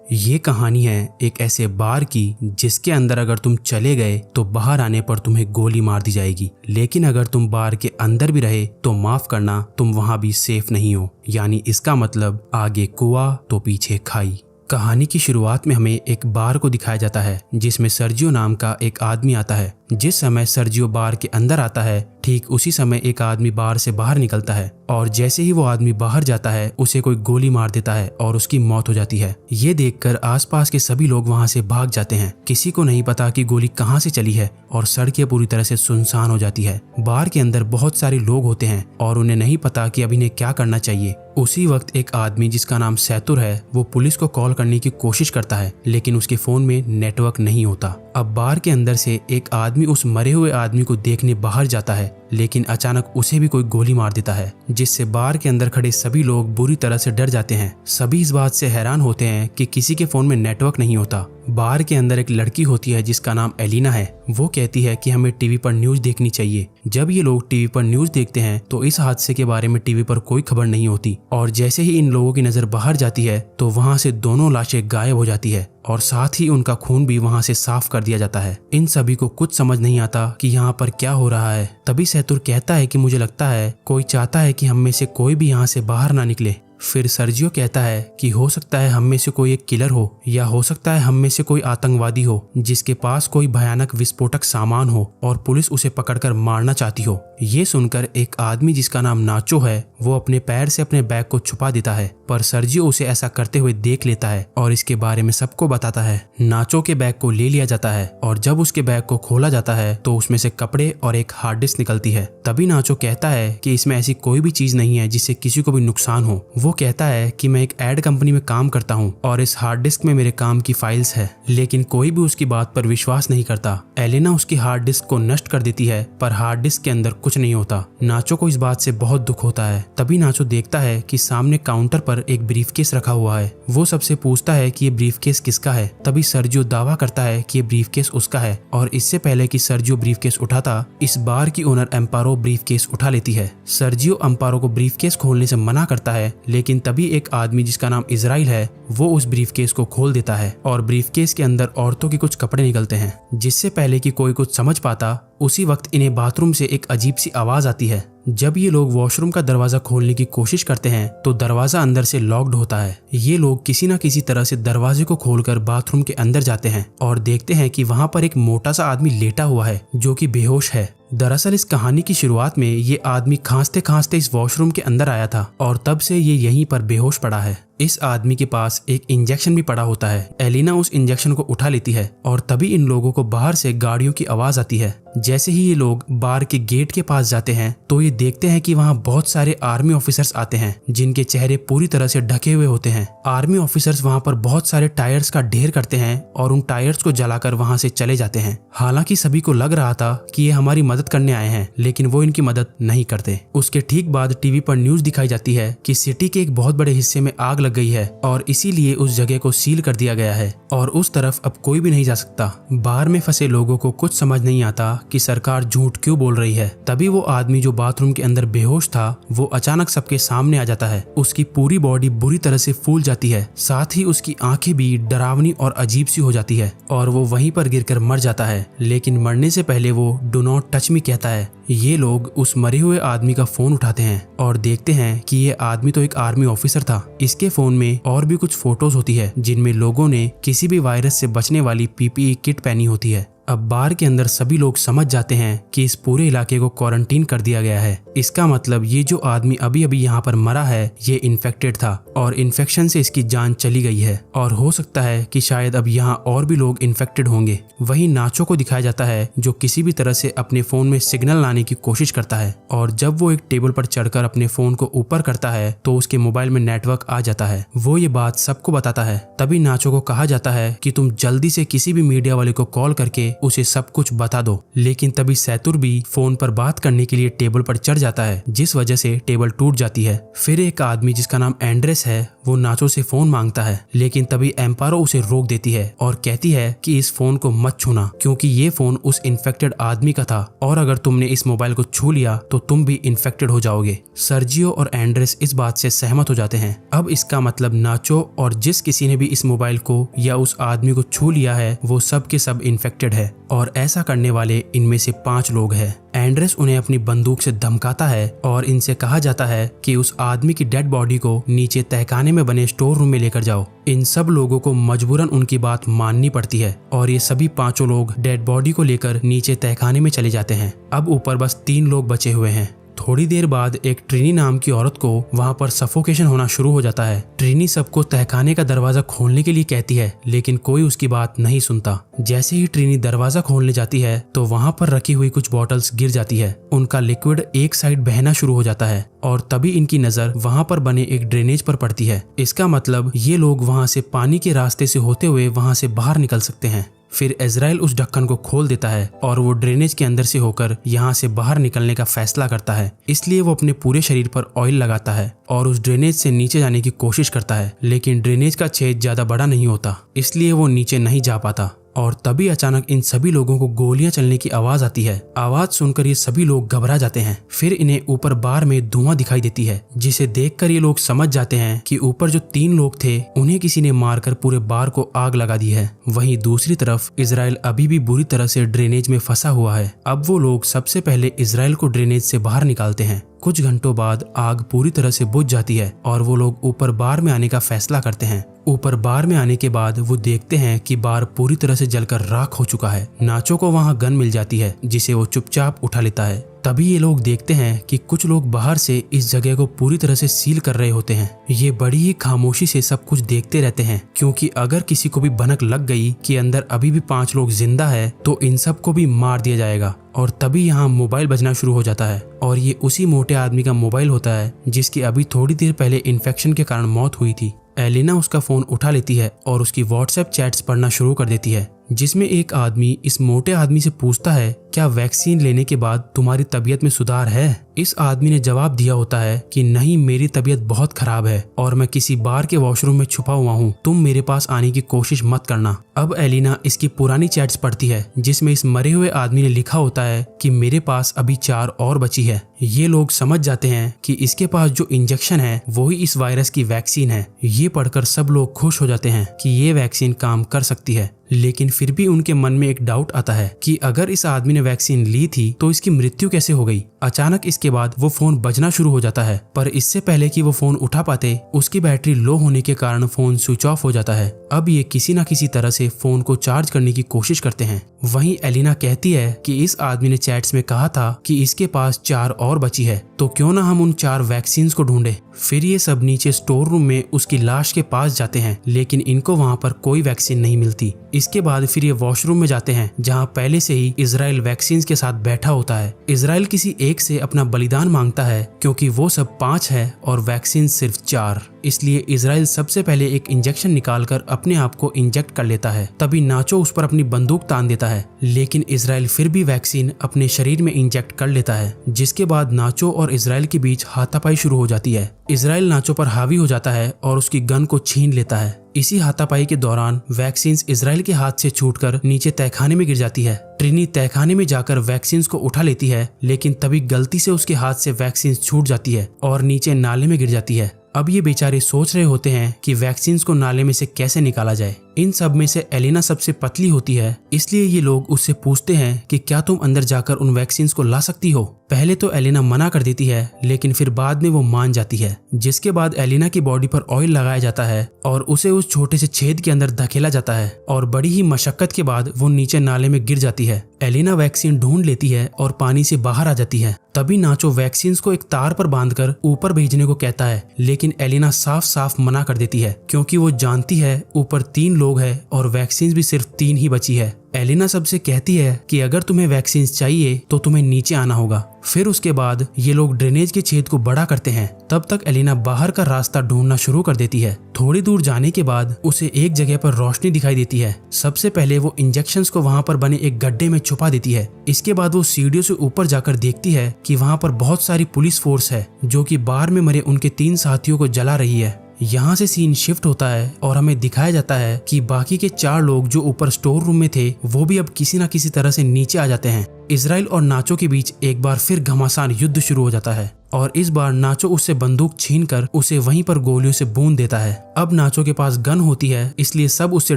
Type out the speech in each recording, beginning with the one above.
ये कहानी है एक ऐसे बार की जिसके अंदर अगर तुम चले गए तो बाहर आने पर तुम्हें गोली मार दी जाएगी, लेकिन अगर तुम बार के अंदर भी रहे तो माफ करना, तुम वहां भी सेफ नहीं हो। यानी इसका मतलब आगे कुआं तो पीछे खाई। कहानी की शुरुआत में हमें एक बार को दिखाया जाता है जिसमें सर्जियो नाम का एक आदमी आता है। जिस समय सर्जियो बार के अंदर आता है ठीक उसी समय एक आदमी बार से बाहर निकलता है और जैसे ही वो आदमी बाहर जाता है उसे कोई गोली मार देता है और उसकी मौत हो जाती है। ये देखकर आसपास के सभी लोग वहां से भाग जाते हैं। किसी को नहीं पता कि गोली कहां से चली है और सड़कें पूरी तरह से सुनसान हो जाती है। बार के अंदर बहुत सारे लोग होते हैं और उन्हें नहीं पता कि अब इन्हें क्या करना चाहिए। उसी वक्त एक आदमी जिसका नाम सैतुर है वो पुलिस को कॉल करने की कोशिश करता है, लेकिन उसके फोन में नेटवर्क नहीं होता। अब बार के अंदर से एक आदमी उस मरे हुए आदमी को देखने बाहर जाता है, लेकिन अचानक उसे भी कोई गोली मार देता है, जिससे बार के अंदर खड़े सभी लोग बुरी तरह से डर जाते हैं। सभी इस बात से हैरान होते हैं कि किसी के फोन में नेटवर्क नहीं होता। बार के अंदर एक लड़की होती है जिसका नाम एलिना है। वो कहती है कि हमें टीवी पर न्यूज देखनी चाहिए। जब ये लोग टीवी पर न्यूज देखते हैं तो इस हादसे के बारे में टीवी पर कोई खबर नहीं होती और जैसे ही इन लोगों की नजर बाहर जाती है तो वहां से दोनों लाशें गायब हो जाती है और साथ ही उनका खून भी वहां से साफ कर दिया जाता है। इन सभी को कुछ समझ नहीं आता कि यहाँ पर क्या हो रहा है। तभी सैतुर कहता है कि मुझे लगता है कोई चाहता है कि हम में से कोई भी यहाँ से बाहर ना निकले। फिर सर्जियो कहता है कि हो सकता है हम में से कोई एक किलर हो या हो सकता है हम में से कोई आतंकवादी हो जिसके पास कोई भयानक विस्फोटक सामान हो और पुलिस उसे पकड़कर मारना चाहती हो। ये सुनकर एक आदमी जिसका नाम नाचो है वो अपने पैर से अपने बैग को छुपा देता है, पर सर्जियो उसे ऐसा करते हुए देख लेता है और इसके बारे में सबको बताता है। नाचो के बैग को ले लिया जाता है और जब उसके बैग को खोला जाता है तो उसमें से कपड़े और एक हार्ड डिस्क निकलती है। तभी नाचो कहता है कि इसमें ऐसी कोई भी चीज नहीं है जिससे किसी को भी नुकसान हो। वो कहता है कि मैं एक एड कंपनी में काम करता हूँ और इस हार्ड डिस्क में मेरे काम की फाइल्स है, लेकिन कोई भी उसकी बात पर विश्वास नहीं करता। एलेना उसकी हार्ड डिस्क को नष्ट कर देती है, पर हार्ड डिस्क के अंदर कुछ नहीं होता। नाचो को इस बात से बहुत दुख होता है। तभी नाचो देखता है कि सामने काउंटर पर एक ब्रीफकेस रखा हुआ है। वो सबसे पूछता है कि ये ब्रीफकेस किसका है। तभी सर्जियो दावा करता है कि ये ब्रीफकेस उसका है और इससे पहले कि सर्जियो ब्रीफकेस उठाता, इस बार की ओनर एम्पारो ब्रीफकेस उठा लेती है। सर्जियो एम्पारो को ब्रीफकेस खोलने से मना करता है, लेकिन तभी एक आदमी जिसका नाम इजराइल है वो उस ब्रीफकेस को खोल देता है और ब्रीफकेस के अंदर औरतों के कुछ कपड़े निकलते हैं। जिससे पहले कि कोई कुछ समझ पाता उसी वक्त इन्हें बाथरूम से एक अजीब सी आवाज आती है। जब ये लोग वॉशरूम का दरवाजा खोलने की कोशिश करते हैं तो दरवाजा अंदर से लॉक्ड होता है। ये लोग किसी न किसी तरह से दरवाजे को खोलकर बाथरूम के अंदर जाते हैं और देखते हैं कि वहां पर एक मोटा सा आदमी लेटा हुआ है जो कि बेहोश है। दरअसल इस कहानी की शुरुआत में ये आदमी खांसते खांसते इस वॉशरूम के अंदर आया था और तब से ये यहीं पर बेहोश पड़ा है। इस आदमी के पास एक इंजेक्शन भी पड़ा होता है। एलिना उस इंजेक्शन को उठा लेती है और तभी इन लोगों को बाहर से गाड़ियों की आवाज आती है। जैसे ही ये लोग बार के गेट के पास जाते हैं तो ये देखते हैं कि वहाँ बहुत सारे आर्मी ऑफिसर्स आते हैं जिनके चेहरे पूरी तरह से ढके हुए होते हैं। आर्मी ऑफिसर्स वहाँ पर बहुत सारे टायर्स का ढेर करते हैं और उन टायर्स को जलाकर वहाँ से चले जाते हैं। हालांकि सभी को लग रहा था कि ये हमारी मदद करने आए हैं, लेकिन वो इनकी मदद नहीं करते। उसके ठीक बाद टीवी पर न्यूज दिखाई जाती है कि सिटी के एक बहुत बड़े हिस्से में आग लग गई है और इसीलिए उस जगह को सील कर दिया गया है और उस तरफ अब कोई भी नहीं जा सकता। बार में फंसे लोगों को कुछ समझ नहीं आता कि सरकार झूठ क्यों बोल रही है। तभी वो आदमी जो बाथरूम के अंदर बेहोश था वो अचानक सबके सामने आ जाता है। उसकी पूरी बॉडी बुरी तरह से फूल जाती है, साथ ही उसकी आंखें भी डरावनी और अजीब सी हो जाती है और वो वहीं पर गिरकर मर जाता है। लेकिन मरने से पहले वो डू नॉट टच मी कहता है। ये लोग उस मरे हुए आदमी का फोन उठाते हैं और देखते हैं कि ये आदमी तो एक आर्मी ऑफिसर था। इसके फोन में और भी कुछ फोटोज होती है जिनमें लोगों ने किसी भी वायरस से बचने वाली पीपीई किट पहनी होती है। अब बार के अंदर सभी लोग समझ जाते हैं कि इस पूरे इलाके को क्वारंटीन कर दिया गया है। इसका मतलब ये जो आदमी अभी अभी यहाँ पर मरा है ये इन्फेक्टेड था और इन्फेक्शन से इसकी जान चली गई है और हो सकता है कि शायद अब यहाँ और भी लोग इन्फेक्टेड होंगे। वहीं नाचो को दिखाया जाता है जो किसी भी तरह से अपने फोन में सिग्नल लाने की कोशिश करता है और जब वो एक टेबल पर चढ़कर अपने फोन को ऊपर करता है तो उसके मोबाइल में नेटवर्क आ जाता है। वो ये बात सबको बताता है। तभी नाचो को कहा जाता है कि तुम जल्दी से किसी भी मीडिया वाले को कॉल करके उसे सब कुछ बता दो। लेकिन तभी सैतुर भी फोन पर बात करने के लिए टेबल पर चढ़ जाता है, जिस वजह से टेबल टूट जाती है। फिर एक आदमी जिसका नाम एंड्रेस है वो नाचो से फोन मांगता है, लेकिन तभी एम्पारो उसे रोक देती है और कहती है कि इस फोन को मत छूना, क्योंकि ये फोन उस इन्फेक्टेड आदमी का था और अगर तुमने इस मोबाइल को छू लिया तो तुम भी इन्फेक्टेड हो जाओगे। सर्जियो और एंड्रेस इस बात से सहमत हो जाते हैं। अब इसका मतलब नाचो और जिस किसी ने भी इस मोबाइल को या उस आदमी को छू लिया है वो सब के सब इन्फेक्टेड है और ऐसा करने वाले इनमें से 5 लोग हैं। एंड्रेस उन्हें अपनी बंदूक से धमकाता है और इनसे कहा जाता है कि उस आदमी की डेड बॉडी को नीचे तहखाने में बने स्टोर रूम में लेकर जाओ। इन सब लोगों को मजबूरन उनकी बात माननी पड़ती है और ये सभी 5 लोग डेड बॉडी को लेकर नीचे तहखाने में चले जाते हैं। अब ऊपर बस 3 लोग बचे हुए हैं। थोड़ी देर बाद एक ट्रिनी नाम की औरत को वहां पर सफोकेशन होना शुरू हो जाता है। ट्रिनी सबको तहखाने का दरवाजा खोलने के लिए कहती है, लेकिन कोई उसकी बात नहीं सुनता। जैसे ही ट्रिनी दरवाजा खोलने जाती है तो वहां पर रखी हुई कुछ बॉटल्स गिर जाती है। उनका लिक्विड एक साइड बहना शुरू हो जाता है और तभी इनकी नजर वहां पर बने एक ड्रेनेज पर पड़ती है। इसका मतलब ये लोग वहां से पानी के रास्ते से होते हुए वहां से बाहर निकल सकते हैं। फिर इजराइल उस ढक्कन को खोल देता है और वो ड्रेनेज के अंदर से होकर यहाँ से बाहर निकलने का फैसला करता है। इसलिए वो अपने पूरे शरीर पर ऑयल लगाता है और उस ड्रेनेज से नीचे जाने की कोशिश करता है, लेकिन ड्रेनेज का छेद ज्यादा बड़ा नहीं होता, इसलिए वो नीचे नहीं जा पाता। और तभी अचानक इन सभी लोगों को गोलियां चलने की आवाज आती है। आवाज सुनकर ये सभी लोग घबरा जाते हैं। फिर इन्हें ऊपर बार में धुआं दिखाई देती है, जिसे देखकर ये लोग समझ जाते हैं कि ऊपर जो 3 लोग थे उन्हें किसी ने मारकर पूरे बार को आग लगा दी है। वहीं दूसरी तरफ इजराइल अभी भी बुरी तरह से ड्रेनेज में फंसा हुआ है। अब वो लोग सबसे पहले इजराइल को ड्रेनेज से बाहर निकालते हैं। कुछ घंटों बाद आग पूरी तरह से बुझ जाती है और वो लोग ऊपर बार में आने का फैसला करते हैं। ऊपर बार में आने के बाद वो देखते हैं कि बार पूरी तरह से जलकर राख हो चुका है। नाचो को वहाँ गन मिल जाती है, जिसे वो चुपचाप उठा लेता है। तभी ये लोग देखते हैं कि कुछ लोग बाहर से इस जगह को पूरी तरह से सील कर रहे होते हैं। ये बड़ी ही खामोशी से सब कुछ देखते रहते हैं, क्योंकि अगर किसी को भी भनक लग गई कि अंदर अभी भी 5 लोग जिंदा है तो इन सब को भी मार दिया जाएगा। और तभी यहाँ मोबाइल बजना शुरू हो जाता है और ये उसी मोटे आदमी का मोबाइल होता है जिसकी अभी थोड़ी देर पहले इन्फेक्शन के कारण मौत हुई थी। एलिना उसका फोन उठा लेती है और उसकी व्हाट्सएप चैट्स पढ़ना शुरू कर देती है, जिसमें एक आदमी इस मोटे आदमी से पूछता है, क्या वैक्सीन लेने के बाद तुम्हारी तबीयत में सुधार है? इस आदमी ने जवाब दिया होता है कि नहीं, मेरी तबीयत बहुत खराब है और मैं किसी बार के वॉशरूम में छुपा हुआ हूँ, तुम मेरे पास आने की कोशिश मत करना। अब एलिना इसकी पुरानी चैट्स पढ़ती है, जिसमें इस मरे हुए आदमी ने लिखा होता है कि मेरे पास अभी 4 और बची है। ये लोग समझ जाते हैं कि इसके पास जो इंजेक्शन है वही इस वायरस की वैक्सीन है। ये पढ़कर सब लोग खुश हो जाते हैं कि ये वैक्सीन काम कर सकती है, लेकिन फिर भी उनके मन में एक डाउट आता है कि अगर इस आदमी ने वैक्सीन ली थी तो इसकी मृत्यु कैसे हो गई। अचानक इसके बाद वो फोन बजना शुरू हो जाता है, पर इससे पहले कि वो फोन उठा पाते उसकी बैटरी लो होने के कारण फोन स्विच ऑफ हो जाता है। अब ये किसी न किसी तरह से फोन को चार्ज करने की कोशिश करते हैं। वहीं एलिना कहती है कि इस आदमी ने चैट्स में कहा था कि इसके पास 4 और बची है, तो क्यों ना हम उन 4 वैक्सीन को ढूंढे। फिर ये सब नीचे स्टोर रूम में उसकी लाश के पास जाते हैं, लेकिन इनको वहाँ पर कोई वैक्सीन नहीं मिलती। इसके बाद फिर ये वॉशरूम में जाते हैं, जहाँ पहले से ही इजराइल वैक्सीन के साथ बैठा होता है। इजराइल किसी एक से अपना बलिदान मांगता है, क्योंकि वो सब 5 है और वैक्सीन सिर्फ 4। इसलिए इजराइल सबसे पहले एक इंजेक्शन निकालकर अपने आप को इंजेक्ट कर लेता है। तभी नाचो उस पर अपनी बंदूक तान देता है, लेकिन इजराइल फिर भी वैक्सीन अपने शरीर में इंजेक्ट कर लेता है, जिसके बाद नाचो और इजराइल के बीच हाथापाई शुरू हो जाती है। इजराइल नाचो पर हावी हो जाता है और उसकी गन को छीन लेता है। इसी हाथापाई के दौरान वैक्सीन इजराइल के हाथ से छूटकर नीचे तहखाने में गिर जाती है। ट्रिनी तहखाने में जाकर वैक्सीन को उठा लेती है, लेकिन तभी गलती से उसके हाथ से वैक्सीन छूट जाती है और नीचे नाले में गिर जाती है। अब ये बेचारे सोच रहे होते हैं कि वैक्सीन को नाले में से कैसे निकाला जाए। इन सब में से एलिना सबसे पतली होती है, इसलिए ये लोग उससे पूछते हैं कि क्या तुम अंदर जाकर उन वैक्सीन को ला सकती हो। पहले तो एलिना मना कर देती है, लेकिन फिर बाद में वो मान जाती है, जिसके बाद एलिना की बॉडी पर ऑयल लगाया जाता है और उसे उस छोटे से छेद के अंदर धकेला जाता है और बड़ी ही मशक्कत के बाद वो नीचे नाले में गिर जाती है। एलिना वैक्सीन ढूंढ लेती है और पानी से बाहर आ जाती है। तभी नाचो वैक्सीन को एक तार पर बांधकर ऊपर भेजने को कहता है, लेकिन एलिना साफ साफ मना कर देती है, क्योंकि वो जानती है ऊपर 3 लोग लोग हैं और वैक्सीन भी सिर्फ 3 ही बची है। एलिना सबसे कहती है कि अगर तुम्हें वैक्सीन चाहिए तो तुम्हें नीचे आना होगा। फिर उसके बाद ये लोग ड्रेनेज के छेद को बड़ा करते हैं। तब तक एलिना बाहर का रास्ता ढूंढना शुरू कर देती है। थोड़ी दूर जाने के बाद उसे एक जगह पर रोशनी दिखाई देती है। सबसे पहले वो इंजेक्शंस को वहाँ पर बने एक गड्ढे में छुपा देती है। इसके बाद वो सीढ़ियों से ऊपर जाकर देखती है कि वहाँ पर बहुत सारी पुलिस फोर्स है जो कि बार में मरे उनके 3 साथियों को जला रही है। यहाँ से सीन शिफ्ट होता है और हमें दिखाया जाता है कि बाकी के 4 लोग जो ऊपर स्टोर रूम में थे वो भी अब किसी न किसी तरह से नीचे आ जाते हैं। इजराइल और नाचो के बीच एक बार फिर घमासान युद्ध शुरू हो जाता है और इस बार नाचो उससे बंदूक छीनकर उसे वहीं पर गोलियों से बूंद देता है। अब नाचो के पास गन होती है इसलिए सब उससे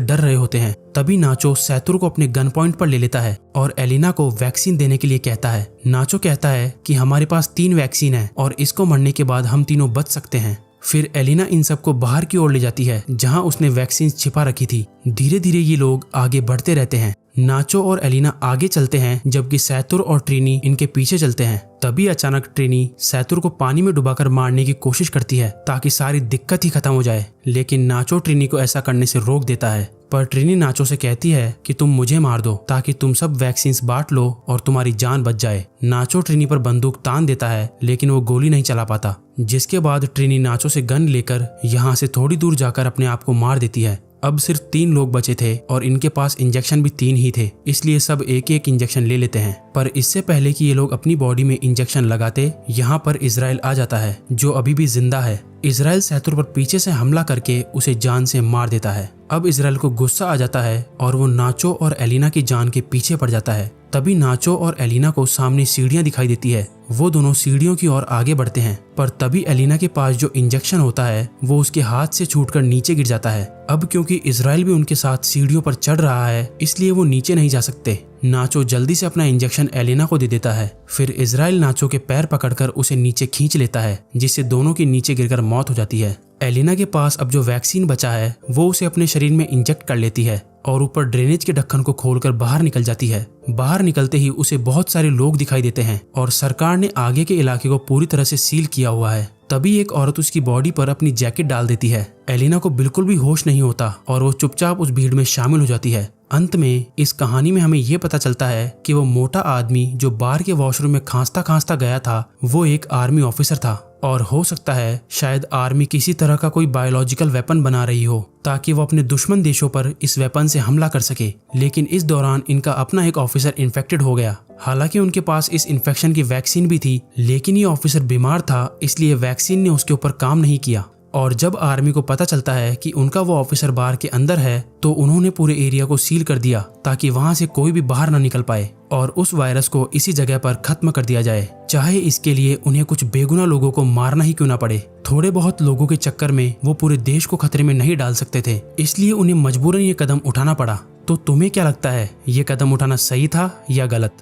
डर रहे होते हैं। तभी नाचो सैतुर को अपने गन पॉइंट पर ले लेता है और एलिना को वैक्सीन देने के लिए कहता है। नाचो कहता है कि हमारे पास 3 वैक्सीन है और इसको मरने के बाद हम तीनों बच सकते हैं। फिर एलिना इन सबको बाहर की ओर ले जाती है जहां उसने वैक्सीन छिपा रखी थी। धीरे धीरे ये लोग आगे बढ़ते रहते हैं। नाचो और एलिना आगे चलते हैं जबकि सैतुर और ट्रिनी इनके पीछे चलते हैं। तभी अचानक ट्रिनी सैतुर को पानी में डुबाकर मारने की कोशिश करती है ताकि सारी दिक्कत ही खत्म हो जाए, लेकिन नाचो ट्रिनी को ऐसा करने से रोक देता है। पर ट्रिनी नाचो से कहती है कि तुम मुझे मार दो ताकि तुम सब वैक्सीन बांट लो और तुम्हारी जान बच जाए। नाचो ट्रिनी पर बंदूक तान देता है लेकिन वो गोली नहीं चला पाता, जिसके बाद ट्रिनी नाचो से गन लेकर यहाँ से थोड़ी दूर जाकर अपने आप को मार देती है। अब सिर्फ 3 लोग बचे थे और इनके पास इंजेक्शन भी 3 ही थे, इसलिए सब एक एक इंजेक्शन ले लेते हैं। पर इससे पहले कि ये लोग अपनी बॉडी में इंजेक्शन लगाते, यहाँ पर इजराइल आ जाता है जो अभी भी जिंदा है। इजराइल सैतुर पर पीछे से हमला करके उसे जान से मार देता है। अब इजराइल को गुस्सा आ जाता है और वो नाचो और एलिना की जान के पीछे पड़ जाता है। तभी नाचो और एलिना को सामने सीढ़ियां दिखाई देती है। वो दोनों सीढ़ियों की ओर आगे बढ़ते हैं, पर तभी एलिना के पास जो इंजेक्शन होता है वो उसके हाथ से छूटकर नीचे गिर जाता है। अब क्योंकि इजराइल भी उनके साथ सीढ़ियों पर चढ़ रहा है इसलिए वो नीचे नहीं जा सकते। नाचो जल्दी से अपना इंजेक्शन एलिना को दे देता है। फिर इजराइल नाचो के पैर पकड़कर उसे नीचे खींच लेता है, जिससे दोनों की नीचे गिरकर मौत हो जाती है। एलिना के पास अब जो वैक्सीन बचा है वो उसे अपने शरीर में इंजेक्ट कर लेती है और ऊपर ड्रेनेज के ढक्कन को खोलकर बाहर निकल जाती है। बाहर निकलते ही उसे बहुत सारे लोग दिखाई देते हैं और सरकार ने आगे के इलाके को पूरी तरह से सील किया हुआ है। तभी एक औरत उसकी बॉडी पर अपनी जैकेट डाल देती है। एलिना को बिल्कुल भी होश नहीं होता और वो चुपचाप उस भीड़ में शामिल हो जाती है। अंत में इस कहानी में हमें ये पता चलता है कि वो मोटा आदमी जो बार के वॉशरूम में खांसता खांसता गया था वो एक आर्मी ऑफिसर था और हो सकता है शायद आर्मी किसी तरह का कोई बायोलॉजिकल वेपन बना रही हो ताकि वो अपने दुश्मन देशों पर इस वेपन से हमला कर सके। लेकिन इस दौरान इनका अपना एक ऑफिसर इन्फेक्टेड हो गया। हालांकि उनके पास इस इन्फेक्शन की वैक्सीन भी थी, लेकिन ये ऑफिसर बीमार था इसलिए वैक्सीन ने उसके ऊपर काम नहीं किया। और जब आर्मी को पता चलता है कि उनका वो ऑफिसर बार के अंदर है तो उन्होंने पूरे एरिया को सील कर दिया ताकि वहां से कोई भी बाहर ना निकल पाए और उस वायरस को इसी जगह पर खत्म कर दिया जाए, चाहे इसके लिए उन्हें कुछ बेगुनाह लोगों को मारना ही क्यों ना पड़े। थोड़े बहुत लोगों के चक्कर में वो पूरे देश को खतरे में नहीं डाल सकते थे, इसलिए उन्हें मजबूरन ये कदम उठाना पड़ा। तो तुम्हें क्या लगता है, ये कदम उठाना सही था या गलत?